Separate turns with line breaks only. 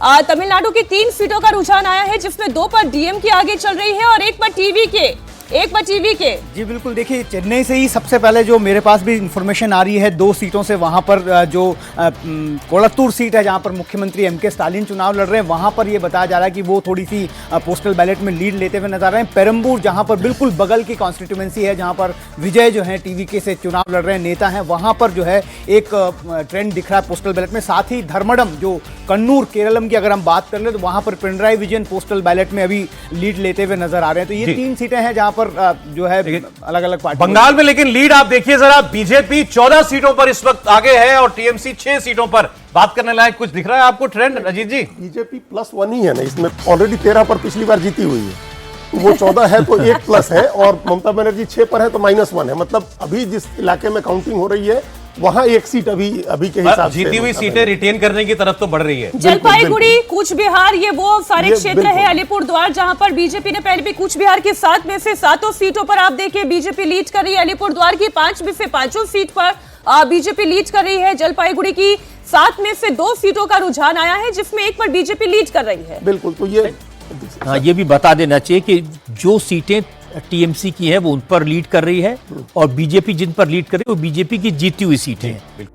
तमिलनाडु की 3 सीटों का रुझान आया है, जिसमें 2 पर डीएमके आगे चल रही है और एक पर टीवी के।
जी बिल्कुल, देखिए चेन्नई से ही सबसे पहले जो मेरे पास भी इंफॉर्मेशन आ रही है 2 सीटों से, वहां पर जो कोलत्तूर सीट है जहां पर मुख्यमंत्री एमके स्टालिन चुनाव लड़ रहे हैं, वहां पर ये बताया जा रहा है कि वो थोड़ी सी पोस्टल बैलेट में लीड लेते हुए नजर आ रहे हैं। पेरम्बूर जहां पर बिल्कुल बगल की कॉन्स्टिट्यूएंसी है, जहां पर विजय जो है टीवीके से चुनाव लड़ रहे हैं नेता हैं, वहां पर जो है एक ट्रेंड दिख रहा है पोस्टल बैलेट में। साथ ही धर्मडम जो कन्नूर केरलम की अगर हम बात कर ले तो वहां पर पिनराई विजयन पोस्टल बैलेट में अभी लीड लेते हुए नजर आ रहे हैं। तो ये 3 सीटें हैं जहां पर जो है अलग अलग पार्टी।
बंगाल में लेकिन लीड आप देखिए जरा, बीजेपी 14 सीटों पर इस वक्त आगे है और टीएमसी 6 सीटों पर। बात करने लायक कुछ दिख रहा है आपको ट्रेंड, अजीत जी?
बीजेपी +1 ही है ना, इसमें ऑलरेडी 13 पर पिछली बार जीती हुई है, तो वो 14 है तो 1 प्लस है, और ममता बनर्जी 6 पर है तो -1 है। मतलब अभी जिस इलाके में काउंटिंग हो रही है वहां 1 सीट अभी के हिसाब से
जीती हुई सीटें रिटेन करने की तरफ तो बढ़ रही है।
जलपाईगुड़ी, कूच बिहार, ये वो सारे क्षेत्र है, अलीपुरद्वार, जहां पर बीजेपी ने पहले भी कूच बिहार की 7 में से 7 सीटों पर आप देखिए बीजेपी लीड कर रही है। अलीपुरद्वार की 5 में से 5 सीट पर बीजेपी लीड कर रही है। जलपाईगुड़ी की 7 में से 2 सीटों का रुझान आया है, जिसमें एक पर बीजेपी लीड कर रही है।
बिल्कुल, तो ये
ये भी बता देना चाहिए कि जो सीटें टीएमसी की है वो उन पर लीड कर रही है और बीजेपी जिन पर लीड कर रही है वो बीजेपी की जीती हुई सीटें हैं।